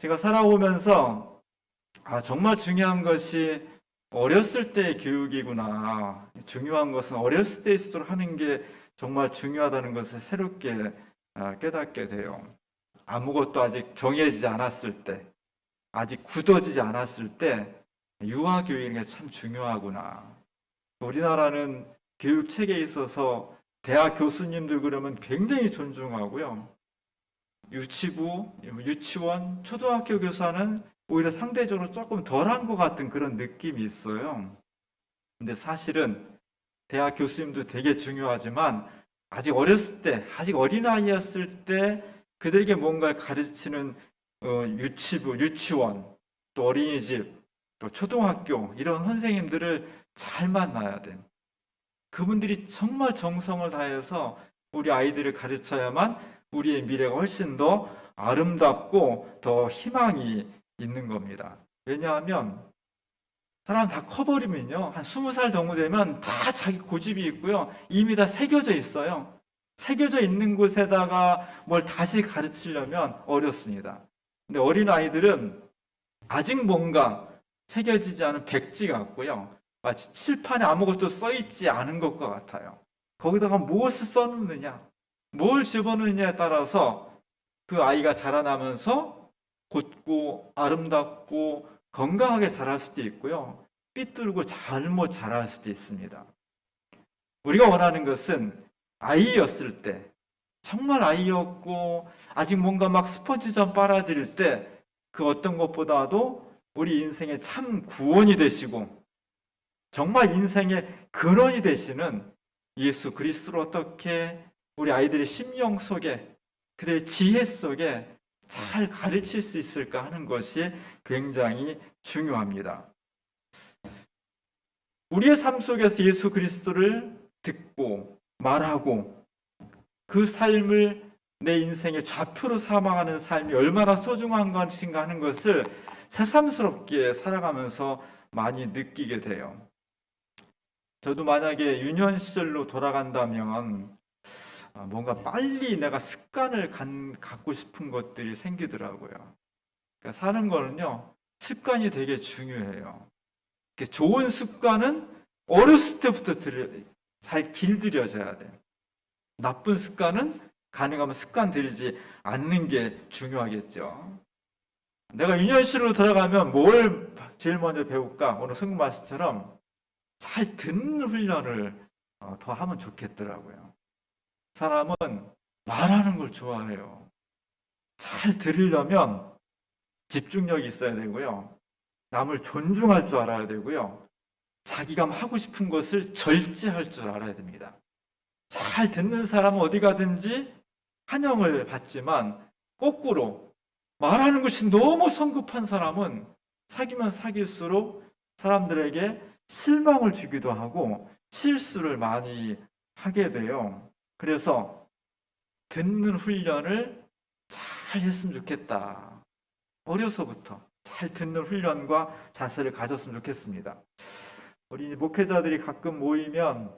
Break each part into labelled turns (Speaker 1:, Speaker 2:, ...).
Speaker 1: 제가 살아오면서 정말 중요한 것이 어렸을 때의 교육이구나. 중요한 것은 어렸을 때일수록 하는 게 정말 중요하다는 것을 새롭게 깨닫게 돼요. 아무것도 아직 정해지지 않았을 때, 아직 굳어지지 않았을 때 유아 교육이 참 중요하구나. 우리나라는 교육 체계에 있어서 대학 교수님들 그러면 굉장히 존중하고요. 유치부, 유치원, 초등학교 교사는 오히려 상대적으로 조금 덜한 것 같은 그런 느낌이 있어요. 근데 사실은 대학 교수님도 되게 중요하지만 아직 어렸을 때, 아직 어린아이였을 때 그들에게 뭔가를 가르치는 유치부, 유치원, 또 어린이집, 또 초등학교 이런 선생님들을 잘 만나야 돼. 그분들이 정말 정성을 다해서 우리 아이들을 가르쳐야만 우리의 미래가 훨씬 더 아름답고 더 희망이 있는 겁니다. 왜냐하면 사람 다 커버리면요. 한 20살 정도 되면 다 자기 고집이 있고요. 이미 다 새겨져 있어요. 새겨져 있는 곳에다가 뭘 다시 가르치려면 어렵습니다. 근데 어린아이들은 아직 뭔가 새겨지지 않은 백지 같고요. 마치 칠판에 아무것도 써있지 않은 것과 같아요. 거기다가 무엇을 써놓느냐, 뭘 집어넣느냐에 따라서 그 아이가 자라나면서 곧고 아름답고 건강하게 자랄 수도 있고요. 삐뚤고 잘못 자랄 수도 있습니다. 우리가 원하는 것은 아이였을 때, 정말 아이였고 아직 뭔가 막 스펀지처럼 빨아들일 때 그 어떤 것보다도 우리 인생의 참 구원이 되시고 정말 인생의 근원이 되시는 예수 그리스도를 어떻게 우리 아이들의 심령 속에 그들의 지혜 속에 잘 가르칠 수 있을까 하는 것이 굉장히 중요합니다. 우리의 삶 속에서 예수 그리스도를 듣고 말하고 그 삶을 내 인생의 좌표로 삼아가는 삶이 얼마나 소중한 것인가 하는 것을 새삼스럽게 살아가면서 많이 느끼게 돼요. 저도 만약에 유년 시절로 돌아간다면 뭔가 빨리 내가 습관을 갖고 싶은 것들이 생기더라고요. 그러니까 사는 거는요, 습관이 되게 중요해요. 좋은 습관은 어렸을 때부터 잘 길들여져야 돼요. 나쁜 습관은 가능하면 습관 들이지 않는 게 중요하겠죠. 내가 유년시로 들어가면 뭘 제일 먼저 배울까? 오늘 성경 말씀처럼 잘 듣는 훈련을 더 하면 좋겠더라고요. 사람은 말하는 걸 좋아해요. 잘 들으려면 집중력이 있어야 되고요. 남을 존중할 줄 알아야 되고요. 자기가 하고 싶은 것을 절제할 줄 알아야 됩니다. 잘 듣는 사람은 어디 가든지 환영을 받지만 거꾸로 말하는 것이 너무 성급한 사람은 사귀면 사귈수록 사람들에게 실망을 주기도 하고 실수를 많이 하게 돼요. 그래서 듣는 훈련을 잘 했으면 좋겠다. 어려서부터 잘 듣는 훈련과 자세를 가졌으면 좋겠습니다. 우리 목회자들이 가끔 모이면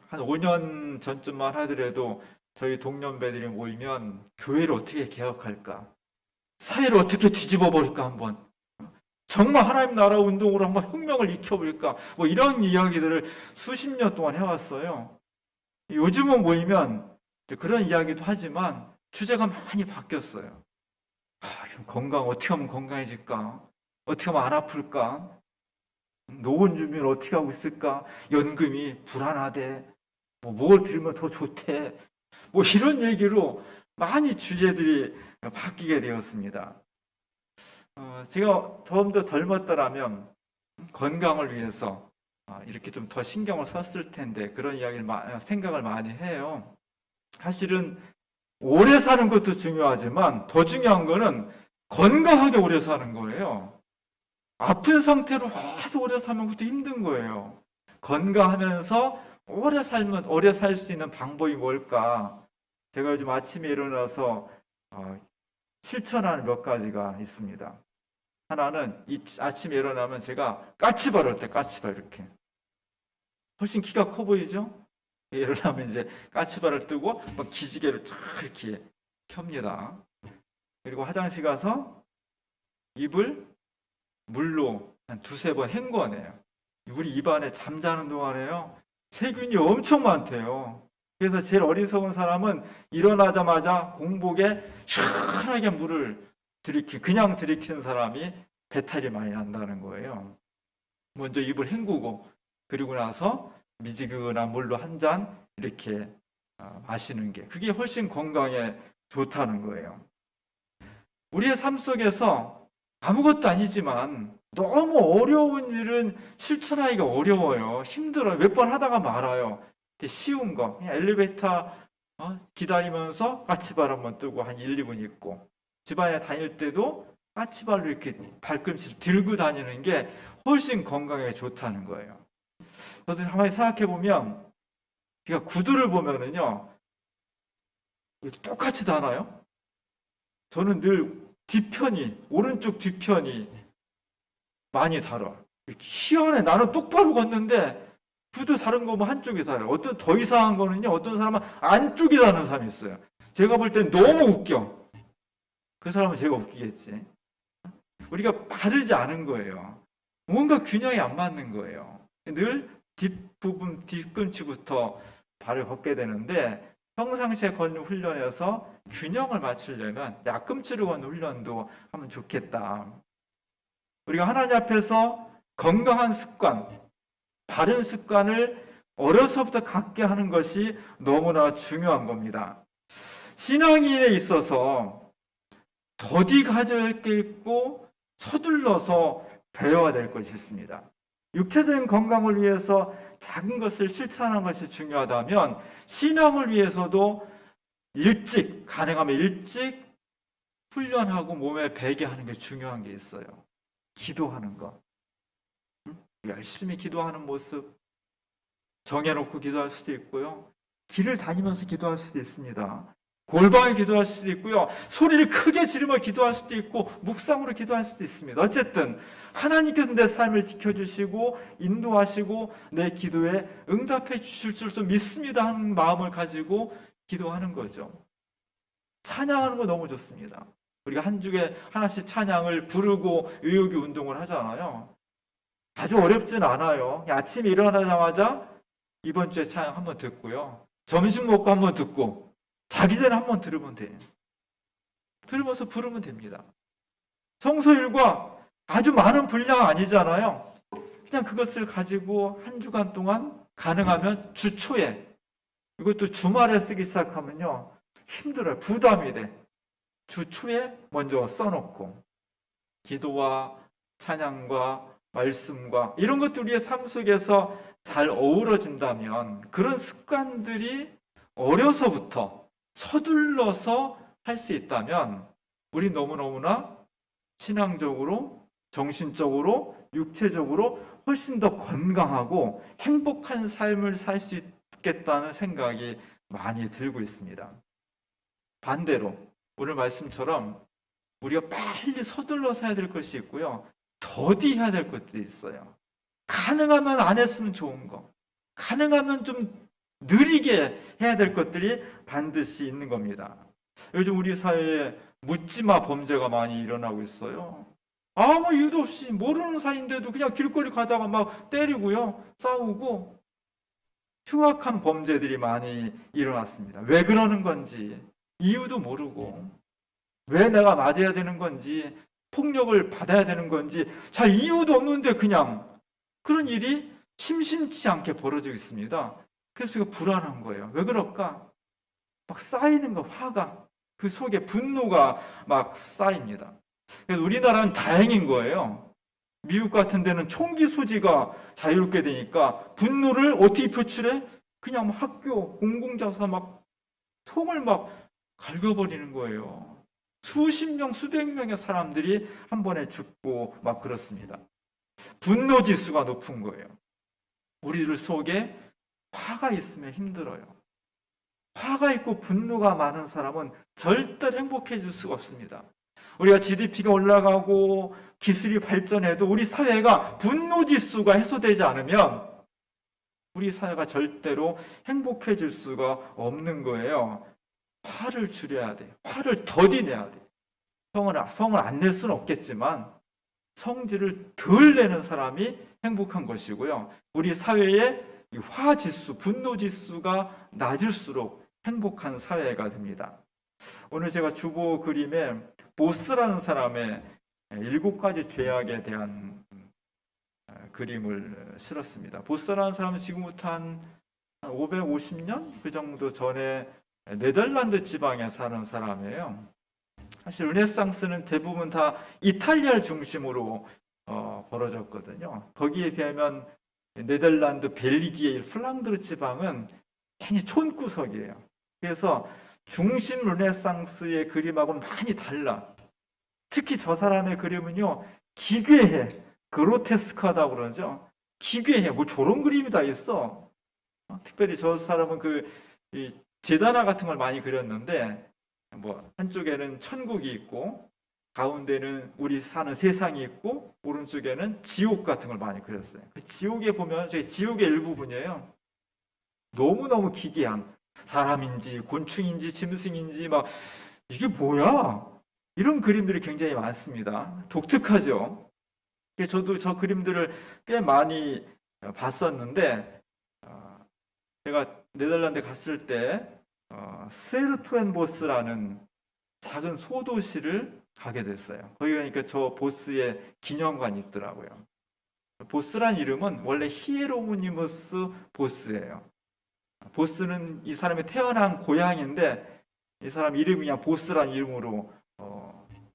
Speaker 1: 한 5년 전쯤만 하더라도 저희 동년배들이 모이면 교회를 어떻게 개혁할까? 사회를 어떻게 뒤집어 버릴까 한번. 정말 하나님 나라 운동으로 한번 혁명을 일으켜볼까? 뭐 이런 이야기들을 수십 년 동안 해왔어요. 요즘은 모이면 그런 이야기도 하지만 주제가 많이 바뀌었어요. 건강 어떻게 하면 건강해질까? 어떻게 하면 안 아플까? 노원 주민 어떻게 하고 있을까? 연금이 불안하대. 뭘 들으면 더 좋대. 뭐 이런 얘기로 많이 주제들이 바뀌게 되었습니다. 제가 좀 더 젊었더라면 건강을 위해서 이렇게 좀 더 신경을 썼을 텐데 그런 이야기를 생각을 많이 해요. 사실은 오래 사는 것도 중요하지만 더 중요한 거는 건강하게 오래 사는 거예요. 아픈 상태로 계속 오래 사는 것도 힘든 거예요. 건강하면서 오래 살 수 있는 방법이 뭘까? 제가 요즘 아침에 일어나서 실천하는 몇 가지가 있습니다. 하나는 아침에 일어나면 제가 까치발 할 때 까치발 이렇게 훨씬 키가 커 보이죠? 일어나면 이제 까치발을 뜨고 막 기지개를 쫙 이렇게 켭니다. 그리고 화장실 가서 입을 물로 한 두세 번 헹궈내요. 우리 입안에 잠자는 동안에요, 세균이 엄청 많대요. 그래서 제일 어리석은 사람은 일어나자마자 공복에 시원하게 물을 그냥 들이키는 사람이 배탈이 많이 난다는 거예요. 먼저 입을 헹구고 그리고 나서 미지근한 물로 한 잔 이렇게 마시는 게, 그게 훨씬 건강에 좋다는 거예요. 우리의 삶 속에서 아무것도 아니지만 너무 어려운 일은 실천하기가 어려워요. 힘들어요. 몇 번 하다가 말아요. 쉬운 거, 그냥 엘리베이터 기다리면서 까치발 한번 뜨고 한 1, 2분 있고, 집안에 다닐 때도 까치발로 이렇게 발꿈치를 들고 다니는 게 훨씬 건강에 좋다는 거예요. 저도 가만히 생각해 보면, 그러니까 구두를 보면은요, 똑같이 다나요? 저는 늘 뒤편이, 오른쪽 뒤편이 많이 달아. 희한해. 나는 똑바로 걷는데 구두 다른 거 뭐 한쪽이 달아요. 어떤 더 이상한 거는요, 어떤 사람은 안쪽이 다는 사람이 있어요. 제가 볼 땐 너무 웃겨. 그 사람은 제가 웃기겠지. 우리가 바르지 않은 거예요. 뭔가 균형이 안 맞는 거예요. 늘 뒷부분, 뒤꿈치부터 발을 걷게 되는데, 평상시에 걷는 훈련에서 균형을 맞추려면 앞꿈치를 걷는 훈련도 하면 좋겠다. 우리가 하나님 앞에서 건강한 습관, 바른 습관을 어려서부터 갖게 하는 것이 너무나 중요한 겁니다. 신앙인에 있어서 더디 가질 게 있고 서둘러서 배워야 될 것이 있습니다. 육체적인 건강을 위해서 작은 것을 실천하는 것이 중요하다면, 신앙을 위해서도 가능하면 일찍 훈련하고 몸에 배게 하는 게 중요한 게 있어요. 기도하는 것. 열심히 기도하는 모습, 정해놓고 기도할 수도 있고요. 길을 다니면서 기도할 수도 있습니다. 골방에 기도할 수도 있고요. 소리를 크게 지르며 기도할 수도 있고, 묵상으로 기도할 수도 있습니다. 어쨌든 하나님께서 내 삶을 지켜주시고 인도하시고 내 기도에 응답해 주실 줄 믿습니다 하는 마음을 가지고 기도하는 거죠. 찬양하는 거 너무 좋습니다. 우리가 한 주에 하나씩 찬양을 부르고 외우기 운동을 하잖아요. 아주 어렵진 않아요. 아침에 일어나자마자 이번 주에 찬양 한번 듣고요, 점심 먹고 한번 듣고, 자기 전에 한번 들으면 돼요. 들으면서 부르면 됩니다. 성서일과 아주 많은 분량 아니잖아요. 그냥 그것을 가지고 한 주간 동안 가능하면 주 초에, 이것도 주말에 쓰기 시작하면요 힘들어요. 부담이 돼. 주 초에 먼저 써놓고 기도와 찬양과 말씀과 이런 것들이 우리의 삶 속에서 잘 어우러진다면, 그런 습관들이 어려서부터 서둘러서 할 수 있다면 우리 너무너무나 신앙적으로, 정신적으로, 육체적으로 훨씬 더 건강하고 행복한 삶을 살 수 있겠다는 생각이 많이 들고 있습니다. 반대로 오늘 말씀처럼 우리가 빨리 서둘러서 해야 될 것이 있고요, 더디해야 될 것도 있어요. 가능하면 안 했으면 좋은 거, 가능하면 좀 느리게 해야 될 것들이 반드시 있는 겁니다. 요즘 우리 사회에 묻지마 범죄가 많이 일어나고 있어요. 아무 이유도 없이 모르는 사이인데도 그냥 길거리 가다가 막 때리고요, 싸우고, 흉악한 범죄들이 많이 일어났습니다. 왜 그러는 건지 이유도 모르고, 왜 내가 맞아야 되는 건지, 폭력을 받아야 되는 건지 잘 이유도 없는데 그냥 그런 일이 심심치 않게 벌어지고 있습니다. 그래서 이거 불안한 거예요. 왜 그럴까? 막 쌓이는 거, 화가, 그 속에 분노가 막 쌓입니다. 그래서 우리나라는 다행인 거예요. 미국 같은 데는 총기 소지가 자유롭게 되니까 분노를 어떻게 표출해? 그냥 막 학교, 공공장소 막 총을 막 갈겨버리는 거예요. 수십 명, 수백 명의 사람들이 한 번에 죽고 막 그렇습니다. 분노 지수가 높은 거예요. 우리들 속에 화가 있으면 힘들어요. 화가 있고 분노가 많은 사람은 절대 행복해질 수가 없습니다. 우리가 GDP가 올라가고 기술이 발전해도 우리 사회가 분노 지수가 해소되지 않으면 우리 사회가 절대로 행복해질 수가 없는 거예요. 화를 줄여야 돼요. 화를 더디 내야 돼요. 성을 안 낼 수는 없겠지만 성질을 덜 내는 사람이 행복한 것이고요. 우리 사회의 이 화지수, 분노지수가 낮을수록 행복한 사회가 됩니다. 오늘 제가 주보 그림에 보스라는 사람의 7가지 죄악에 대한 그림을 실었습니다. 보스라는 사람은 지금부터 한 550년 그 정도 전에 네덜란드 지방에 사는 사람이에요. 사실 르네상스는 대부분 다 이탈리아를 중심으로 벌어졌거든요. 거기에 비하면 네덜란드, 벨기에, 플랑드르 지방은 괜히 촌구석이에요. 그래서 중심 르네상스의 그림하고는 많이 달라. 특히 저 사람의 그림은요, 기괴해. 그로테스크하다고 그러죠. 기괴해. 뭐 저런 그림이 다 있어. 특별히 저 사람은 이 제단화 같은 걸 많이 그렸는데, 뭐 한쪽에는 천국이 있고, 가운데는 우리 사는 세상이 있고, 오른쪽에는 지옥 같은 걸 많이 그렸어요. 그 지옥에 보면 저희 지옥의 일부분이에요. 너무너무 기괴한 사람인지 곤충인지 짐승인지 막 이게 뭐야? 이런 그림들이 굉장히 많습니다. 독특하죠. 저도 저 그림들을 꽤 많이 봤었는데 제가 네덜란드 갔을 때 스에르투엔보스라는 작은 소도시를 가게 됐어요. 거기 가니까 저 보스의 기념관이 있더라고요. 보스란 이름은 원래 히에로니무스 보스예요. 보스는 이 사람이 태어난 고향인데 이 사람 이름이 그냥 보스란 이름으로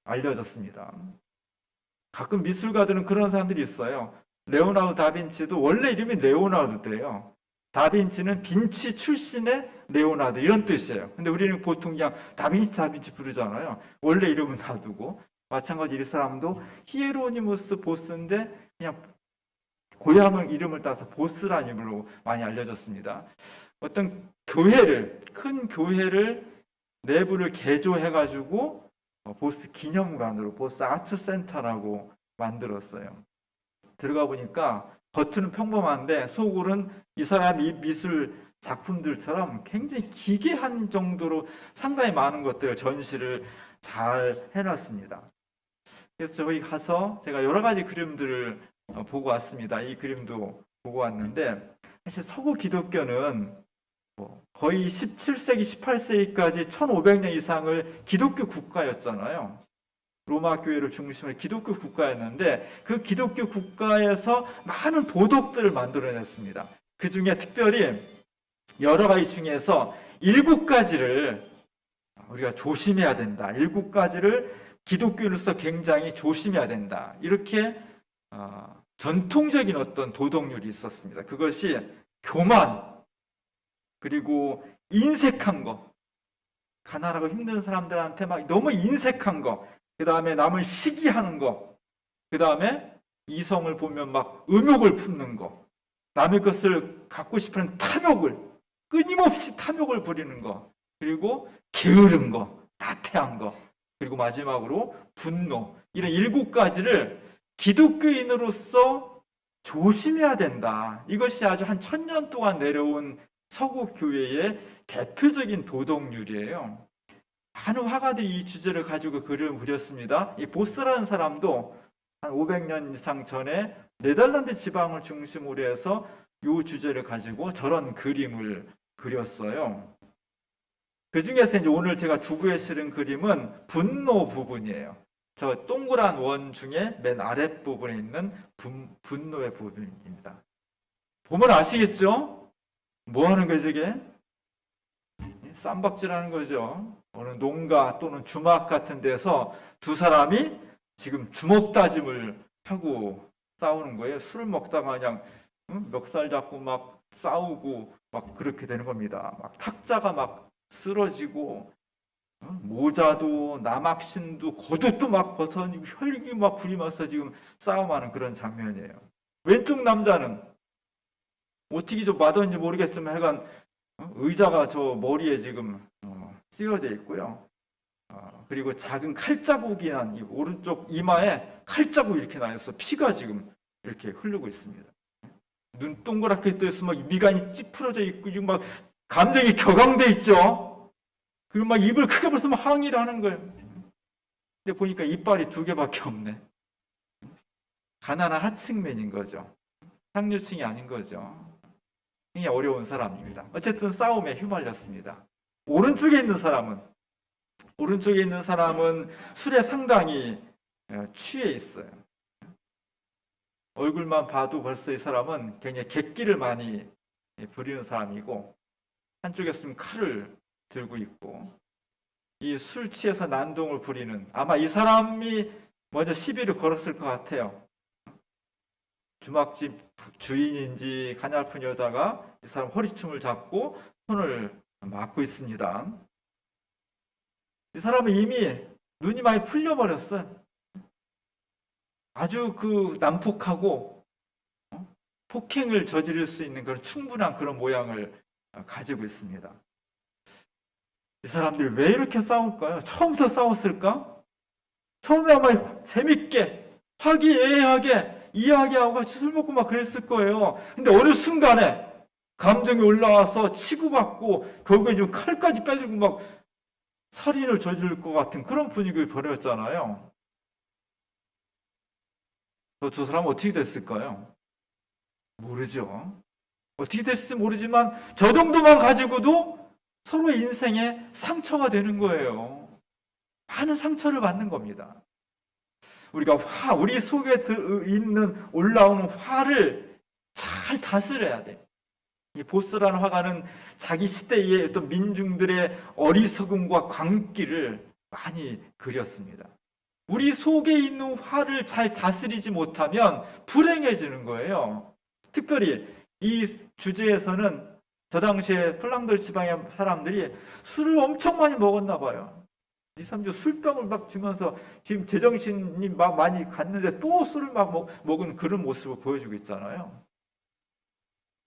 Speaker 1: 알려졌습니다. 가끔 미술가들은 그런 사람들이 있어요. 레오나르도 다빈치도 원래 이름이 레오나르도예요. 다빈치는 빈치 출신의 레오나르도 이런 뜻이에요. 근데 우리는 보통 그냥 다빈치 부르잖아요. 원래 이름은 놔두고. 마찬가지로 이 사람도 히에로니무스 보스인데 그냥 고향을 이름을 따서 보스란 이름으로 많이 알려졌습니다. 어떤 큰 교회를 내부를 개조해가지고 보스 기념관으로 보스 아트센터라고 만들었어요. 들어가 보니까 겉은 평범한데 속으로는 이 사람이 미술 작품들처럼 굉장히 기괴한 정도로 상당히 많은 것들을 전시를 잘 해놨습니다. 그래서 저기 가서 제가 여러 가지 그림들을 보고 왔습니다. 이 그림도 보고 왔는데 사실 서구 기독교는 거의 17세기, 18세기까지 1500년 이상을 기독교 국가였잖아요. 로마 교회를 중심으로 기독교 국가였는데 그 기독교 국가에서 많은 도덕들을 만들어냈습니다. 그 중에 특별히 여러 가지 중에서 7가지를 우리가 조심해야 된다. 7가지를 기독교인으로서 굉장히 조심해야 된다. 이렇게 전통적인 어떤 도덕률이 있었습니다. 그것이 교만, 그리고 인색한 거, 가난하고 힘든 사람들한테 막 너무 인색한 거, 그 다음에 남을 시기하는 거, 그 다음에 이성을 보면 막 음욕을 품는 거, 남의 것을 갖고 싶은 탐욕을, 끊임없이 탐욕을 부리는 거, 그리고 게으른 거, 나태한 거, 그리고 마지막으로 분노, 이런 7가지를 기독교인으로서 조심해야 된다. 이것이 아주 한 1000년 동안 내려온 서구 교회의 대표적인 도덕률이에요. 많은 화가들이 이 주제를 가지고 그림을 그렸습니다. 이 보스라는 사람도 한 500년 이상 전에 네덜란드 지방을 중심으로 해서 이 주제를 가지고 저런 그림을 그렸어요. 그 중에서 이제 오늘 제가 주부에 실은 그림은 분노 부분이에요. 저 동그란 원 중에 맨 아랫부분에 있는 분노의 부분입니다. 보면 아시겠죠? 뭐 하는 거죠, 이게? 쌈박질하는 거죠. 어느 농가 또는 주막 같은 데서 두 사람이 지금 주먹 다짐을 하고 싸우는 거예요. 술을 먹다가 그냥 멱살 잡고 막 싸우고 막 그렇게 되는 겁니다. 막 탁자가 막 쓰러지고 모자도 남학신도 겉옷도 막 벗어지고 혈기 막 부리면서 지금 싸움하는 그런 장면이에요. 왼쪽 남자는 어떻게 좀 맞았는지 모르겠지만 하여간 의자가 저 머리에 지금 씌워져 있고요. 그리고 작은 칼자국이 난 이 오른쪽 이마에 칼자국이 이렇게 나 있어 피가 지금 이렇게 흐르고 있습니다. 눈 동그랗게 떠 있으면 막 미간이 찌푸려져 있고 지금 막 감정이 격앙돼 있죠. 그리고 막 입을 크게 벌써 막 항의를 하는 거예요. 근데 보니까 이빨이 2개밖에 없네. 가난한 하층민인 거죠. 상류층이 아닌 거죠. 굉장히 어려운 사람입니다. 어쨌든 싸움에 휘말렸습니다. 오른쪽에 있는 사람은 술에 상당히 취해 있어요. 얼굴만 봐도 벌써 이 사람은 굉장히 객기를 많이 부리는 사람이고, 한쪽에서는 칼을 들고 있고, 이 술 취해서 난동을 부리는, 아마 이 사람이 먼저 시비를 걸었을 것 같아요. 주막집 주인인지 가냘픈 여자가 이 사람 허리춤을 잡고 손을 막고 있습니다. 이 사람은 이미 눈이 많이 풀려버렸어요. 아주 그 난폭하고 폭행을 저지를 수 있는 그런 충분한 그런 모양을 가지고 있습니다. 이 사람들이 왜 이렇게 싸울까요? 처음부터 싸웠을까? 처음에 아마 재밌게 화기애애하게 이야기하고 술 먹고 막 그랬을 거예요. 근데 어느 순간에 감정이 올라와서 치고받고 결국에 좀 칼까지 빼들고 막 살인을 저지를 것 같은 그런 분위기를 벌였잖아요. 두 사람은 어떻게 됐을까요? 모르죠. 어떻게 됐을지 모르지만 저 정도만 가지고도 서로의 인생에 상처가 되는 거예요. 많은 상처를 받는 겁니다. 우리가 우리 속에 있는 올라오는 화를 잘 다스려야 돼. 이 보스라는 화가는 자기 시대의 어떤 민중들의 어리석음과 광기를 많이 그렸습니다. 우리 속에 있는 화를 잘 다스리지 못하면 불행해지는 거예요. 특별히 이 주제에서는 저 당시에 플랑들 지방의 사람들이 술을 엄청 많이 먹었나 봐요. 2, 3주 술병을 막 주면서 지금 제정신이 막 많이 갔는데 또 술을 막 먹은 그런 모습을 보여주고 있잖아요.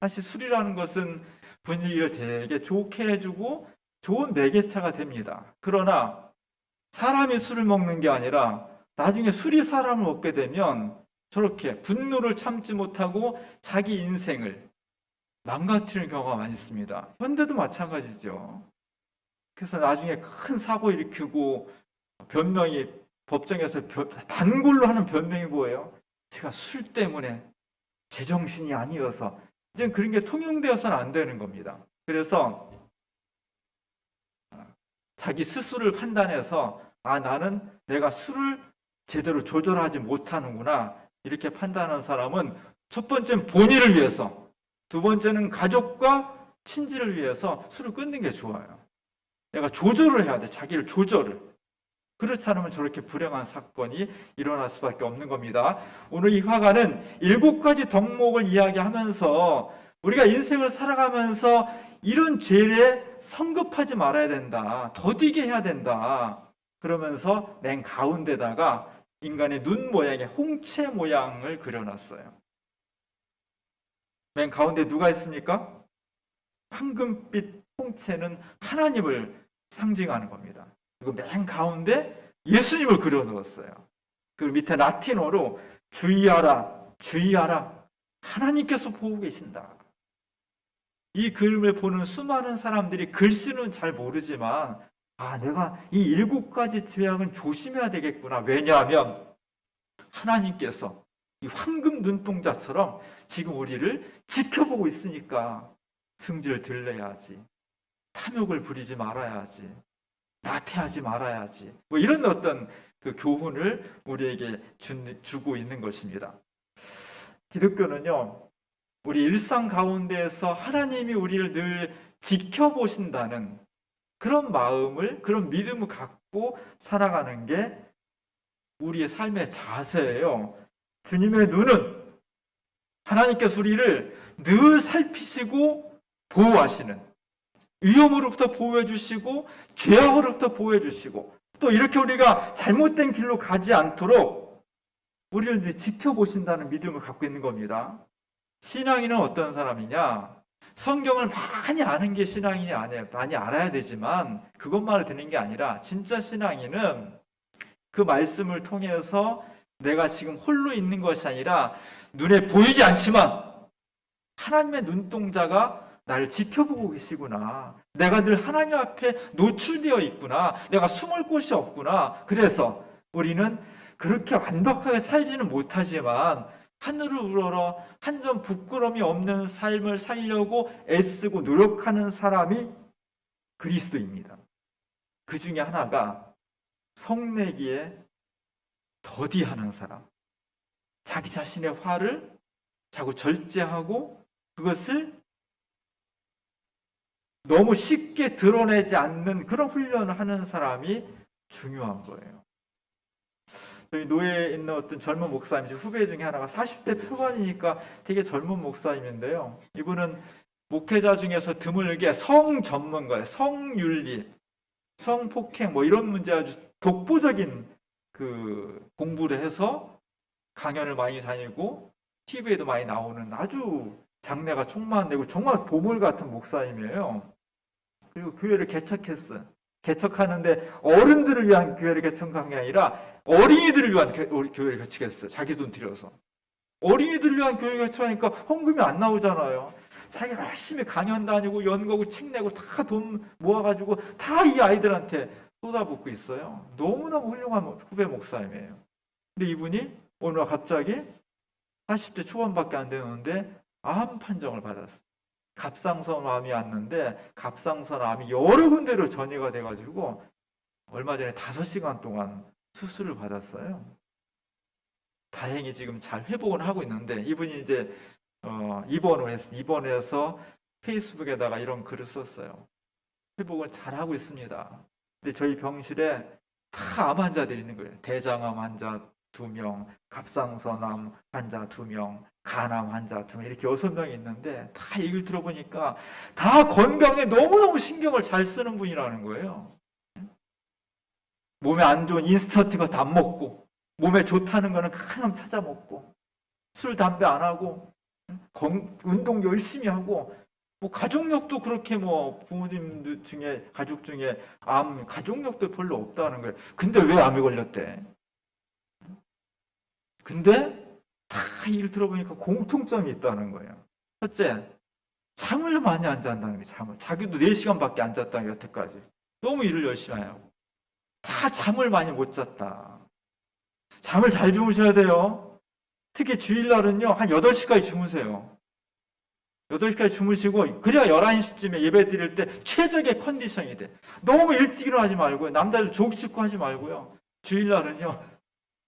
Speaker 1: 사실 술이라는 것은 분위기를 되게 좋게 해주고 좋은 매개차가 됩니다. 그러나 사람이 술을 먹는 게 아니라 나중에 술이 사람을 먹게 되면 저렇게 분노를 참지 못하고 자기 인생을 망가뜨리는 경우가 많이 있습니다. 현대도 마찬가지죠. 그래서 나중에 큰 사고 일으키고 변명이 법정에서 단골로 하는 변명이 뭐예요? 제가 술 때문에 제정신이 아니어서. 이제 그런 게 통용되어서는 안 되는 겁니다. 그래서 자기 스스로를 판단해서 나는 내가 술을 제대로 조절하지 못하는구나 이렇게 판단하는 사람은 첫 번째는 본인을 위해서, 두 번째는 가족과 친지를 위해서 술을 끊는 게 좋아요. 내가 조절을 해야 돼. 자기를 조절을. 그렇지 않으면 저렇게 불행한 사건이 일어날 수밖에 없는 겁니다. 오늘 이 화가는 7가지 덕목을 이야기하면서 우리가 인생을 살아가면서 이런 죄에 성급하지 말아야 된다. 더디게 해야 된다. 그러면서 맨 가운데다가 인간의 눈 모양의 홍채 모양을 그려놨어요. 맨 가운데 누가 있습니까? 황금빛 홍채는 하나님을 상징하는 겁니다. 그리고 맨 가운데 예수님을 그려놓았어요. 그 밑에 라틴어로 주의하라, 주의하라. 하나님께서 보고 계신다. 이 그림을 보는 수많은 사람들이 글씨는 잘 모르지만 내가 이 7가지 죄악은 조심해야 되겠구나. 왜냐하면 하나님께서 이 황금 눈동자처럼 지금 우리를 지켜보고 있으니까 승질을 들러야지. 탐욕을 부리지 말아야지. 나태하지 말아야지. 뭐 이런 어떤 그 교훈을 우리에게 주고 있는 것입니다. 기독교는요, 우리 일상 가운데에서 하나님이 우리를 늘 지켜보신다는 그런 마음을, 그런 믿음을 갖고 살아가는 게 우리의 삶의 자세예요. 주님의 눈은 하나님께서 우리를 늘 살피시고 보호하시는, 위험으로부터 보호해 주시고 죄악으로부터 보호해 주시고 또 이렇게 우리가 잘못된 길로 가지 않도록 우리를 늘 지켜보신다는 믿음을 갖고 있는 겁니다. 신앙인은 어떤 사람이냐? 성경을 많이 아는 게 신앙인이 아니에요. 많이 알아야 되지만 그것만을 듣는 게 아니라 진짜 신앙인은 그 말씀을 통해서 내가 지금 홀로 있는 것이 아니라 눈에 보이지 않지만 하나님의 눈동자가 나를 지켜보고 계시구나. 내가 늘 하나님 앞에 노출되어 있구나. 내가 숨을 곳이 없구나. 그래서 우리는 그렇게 완벽하게 살지는 못하지만 하늘을 우러러 한 점 부끄러움이 없는 삶을 살려고 애쓰고 노력하는 사람이 그리스도입니다. 그 중에 하나가 성내기에 더디하는 사람. 자기 자신의 화를 자꾸 절제하고 그것을 너무 쉽게 드러내지 않는 그런 훈련을 하는 사람이 중요한 거예요. 저희 노예에 있는 어떤 젊은 목사님, 후배 중에 하나가 40대 초반이니까 되게 젊은 목사님인데요. 이분은 목회자 중에서 드물게 성 전문가예요. 성윤리, 성폭행 뭐 이런 문제 아주 독보적인 그 공부를 해서 강연을 많이 다니고 TV에도 많이 나오는 아주 장래가 촉망되고 정말 보물 같은 목사님이에요. 그리고 교회를 개척했어요. 개척하는데 어른들을 위한 교회를 개척한 게 아니라 어린이들을 위한 교회를 개척했어요. 자기 돈 들여서. 어린이들을 위한 교회를 개척하니까 헌금이 안 나오잖아요. 자기가 열심히 강연 다니고 연구하고 책 내고 다 돈 모아가지고 다 이 아이들한테 쏟아붓고 있어요. 너무너무 훌륭한 후배 목사님이에요. 근데 이분이 어느 날 갑자기 40대 초반밖에 안 되는데 암 판정을 받았어요. 갑상선 암이 왔는데 갑상선 암이 여러 군데로 전이가 돼가지고 얼마 전에 5시간 동안 수술을 받았어요. 다행히 지금 잘 회복은 하고 있는데 이분이 이제 입원해서 페이스북에다가 이런 글을 썼어요. 회복을 잘 하고 있습니다. 근데 저희 병실에 다 암 환자들이 있는 거예요. 대장암 환자 2명, 갑상선암 환자 2명, 간암 환자 2명 이렇게 6명이 있는데 다 얘기를 들어보니까 다 건강에 너무너무 신경을 잘 쓰는 분이라는 거예요. 몸에 안 좋은 인스턴트 거 다 먹고 몸에 좋다는 거는 가끔 찾아 먹고 술, 담배 안 하고 운동 열심히 하고 뭐 가족력도 그렇게 뭐 부모님 중에 가족 중에 암 가족력도 별로 없다는 거예요. 근데 왜 암에 걸렸대? 근데 다 일 들어보니까 공통점이 있다는 거예요. 첫째, 잠을 많이 안 잔다는 게 잠을. 자기도 4시간밖에 안 잤다는 게 여태까지. 너무 일을 열심히 하고. 다 잠을 많이 못 잤다. 잠을 잘 주무셔야 돼요. 특히 주일날은요, 한 8시까지 주무세요. 8시까지 주무시고, 그래야 11시쯤에 예배 드릴 때 최적의 컨디션이 돼. 너무 일찍 일어나지 말고요. 남자들 조기축구 하지 말고요. 주일날은요,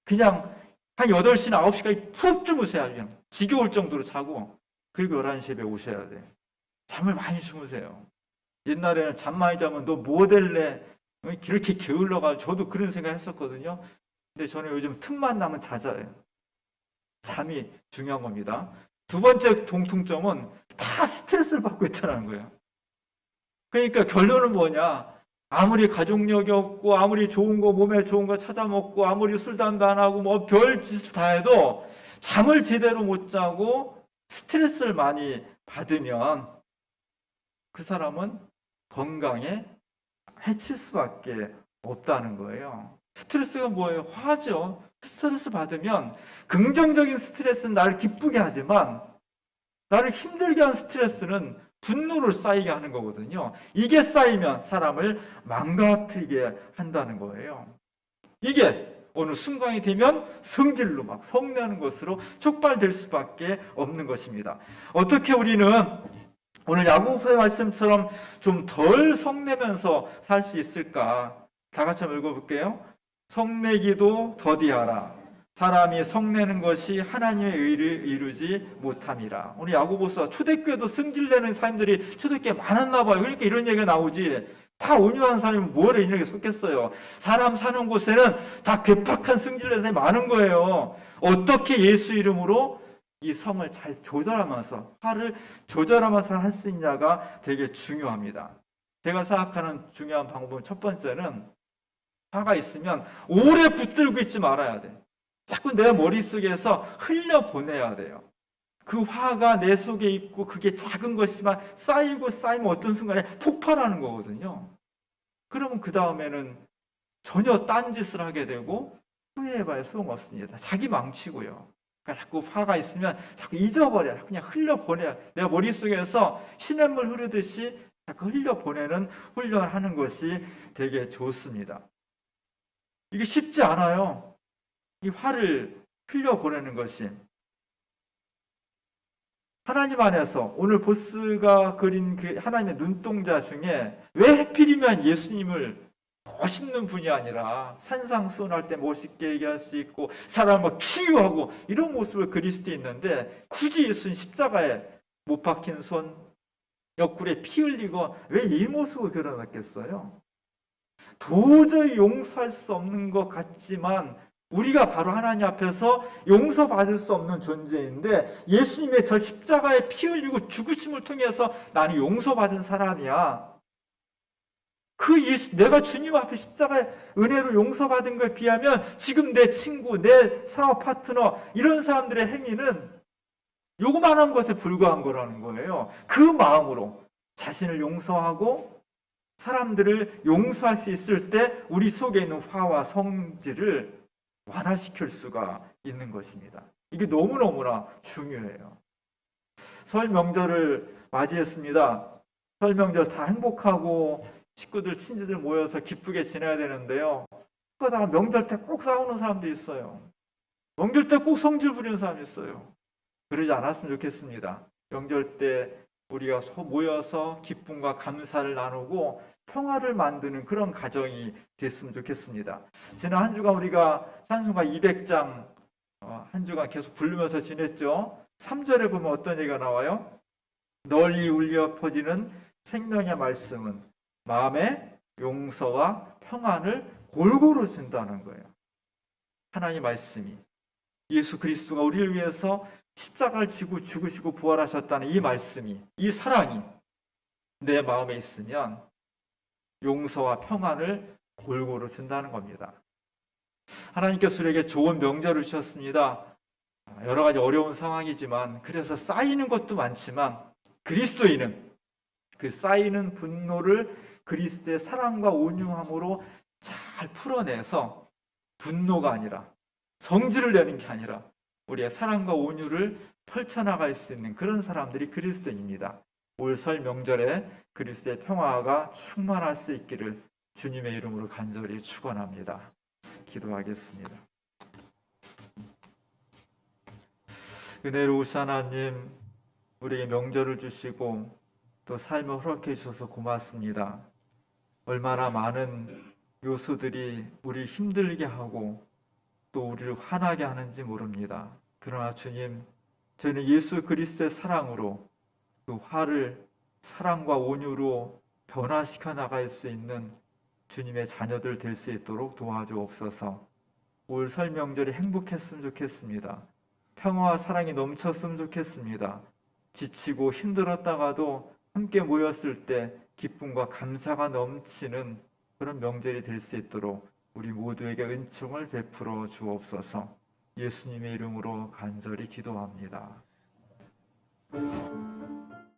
Speaker 1: 그냥 한 8시나 9시까지 푹 주무세요. 그냥 지겨울 정도로 자고, 그리고 11시에 예배 오셔야 돼. 잠을 많이 주무세요. 옛날에는 잠 많이 자면 너 뭐 될래? 그렇게 게을러가지고 저도 그런 생각 했었거든요. 근데 저는 요즘 틈만 나면 자자요. 잠이 중요한 겁니다. 두 번째 공통점은 다 스트레스를 받고 있다는 거예요. 그러니까 결론은 뭐냐? 아무리 가족력이 없고 아무리 좋은 거 몸에 좋은 거 찾아 먹고 아무리 술 담배 안 하고 뭐 별 짓을 다 해도 잠을 제대로 못 자고 스트레스를 많이 받으면 그 사람은 건강에 해칠 수밖에 없다는 거예요. 스트레스가 뭐예요? 화죠. 스트레스 받으면 긍정적인 스트레스는 나를 기쁘게 하지만 나를 힘들게 하는 스트레스는 분노를 쌓이게 하는 거거든요. 이게 쌓이면 사람을 망가뜨리게 한다는 거예요. 이게 어느 순간이 되면 성질로 막 성내는 것으로 촉발될 수밖에 없는 것입니다. 어떻게 우리는 오늘 야고보서의 말씀처럼 좀 덜 성내면서 살 수 있을까? 다 같이 한번 읽어볼게요. 성내기도 더디하라. 사람이 성내는 것이 하나님의 의를 이루지 못함이라. 오늘 야고보서 초대교회도 승질내는 사람들이 초대교회에 많았나 봐요. 그러니까 이런 얘기가 나오지. 다 온유한 사람이 뭐래 이런 게 섞였어요. 사람 사는 곳에는 다 괴팍한 승질내는 사람이 많은 거예요. 어떻게 예수 이름으로 이 성을 잘 조절하면서 화를 조절하면서 할 수 있냐가 되게 중요합니다. 제가 생각하는 중요한 방법은 첫 번째는 화가 있으면 오래 붙들고 있지 말아야 돼. 자꾸 내 머릿속에서 흘려보내야 돼요. 그 화가 내 속에 있고 그게 작은 것이지만 쌓이고 쌓이면 어떤 순간에 폭발하는 거거든요. 그러면 그 다음에는 전혀 딴짓을 하게 되고 후회해봐야 소용없습니다. 자기 망치고요. 그러니까 자꾸 화가 있으면 자꾸 잊어버려요. 그냥 흘려보내요. 내 머릿속에서 시냇물 흐르듯이 자꾸 흘려보내는 훈련을 하는 것이 되게 좋습니다. 이게 쉽지 않아요. 이 화를 흘려보내는 것이. 하나님 안에서 오늘 보스가 그린 그 하나님의 눈동자 중에 왜 하필이면 예수님을 멋있는 분이 아니라 산상수훈할 때 멋있게 얘기할 수 있고 사람을 막 치유하고 이런 모습을 그릴 수도 있는데 굳이 예수님 십자가에 못 박힌 손, 옆구리에 피 흘리고 왜 이 모습을 그려놨겠어요? 도저히 용서할 수 없는 것 같지만 우리가 바로 하나님 앞에서 용서받을 수 없는 존재인데 예수님의 저 십자가에 피 흘리고 죽으심을 통해서 나는 용서받은 사람이야. 그 예수, 내가 주님 앞에 십자가의 은혜로 용서받은 것에 비하면 지금 내 친구, 내 사업 파트너 이런 사람들의 행위는 요만한 것에 불과한 거라는 거예요. 그 마음으로 자신을 용서하고 사람들을 용서할 수 있을 때 우리 속에 있는 화와 성질을 완화시킬 수가 있는 것입니다. 이게 너무너무나 중요해요. 설 명절을 맞이했습니다. 설 명절 다 행복하고 식구들, 친지들 모여서 기쁘게 지내야 되는데요. 그러다가 명절 때 꼭 싸우는 사람도 있어요. 명절 때 꼭 성질 부리는 사람이 있어요. 그러지 않았으면 좋겠습니다. 명절 때 우리가 모여서 기쁨과 감사를 나누고 평화를 만드는 그런 가정이 됐으면 좋겠습니다. 지난 한 주간 우리가 찬송가 200장 한 주간 계속 부르면서 지냈죠. 3절에 보면 어떤 얘기가 나와요? 널리 울려 퍼지는 생명의 말씀은 마음의 용서와 평안을 골고루 준다는 거예요. 하나님의 말씀이 예수 그리스도가 우리를 위해서 십자가를 지고 죽으시고 부활하셨다는 이 말씀이, 이 사랑이 내 마음에 있으면 용서와 평안을 골고루 준다는 겁니다. 하나님께서 우리에게 좋은 명절을 주셨습니다. 여러 가지 어려운 상황이지만 그래서 쌓이는 것도 많지만 그리스도인은 그 쌓이는 분노를 그리스도의 사랑과 온유함으로 잘 풀어내서 분노가 아니라 성질을 내는 게 아니라 우리의 사랑과 온유를 펼쳐나갈 수 있는 그런 사람들이 그리스도인입니다. 올 설 명절에 그리스도의 평화가 충만할 수 있기를 주님의 이름으로 간절히 축원합니다. 기도하겠습니다. 은혜로우신 하나님, 우리에게 명절을 주시고 또 삶을 허락해 주셔서 고맙습니다. 얼마나 많은 요소들이 우리를 힘들게 하고 또 우리를 화나게 하는지 모릅니다. 그러나 주님, 저희는 예수 그리스도의 사랑으로 그 화를 사랑과 온유로 변화시켜 나갈 수 있는 주님의 자녀들 될 수 있도록 도와주옵소서. 올 설 명절이 행복했으면 좋겠습니다. 평화와 사랑이 넘쳤으면 좋겠습니다. 지치고 힘들었다가도 함께 모였을 때 기쁨과 감사가 넘치는 그런 명절이 될 수 있도록 우리 모두에게 은총을 베풀어 주옵소서. 예수님의 이름으로 간절히 기도합니다.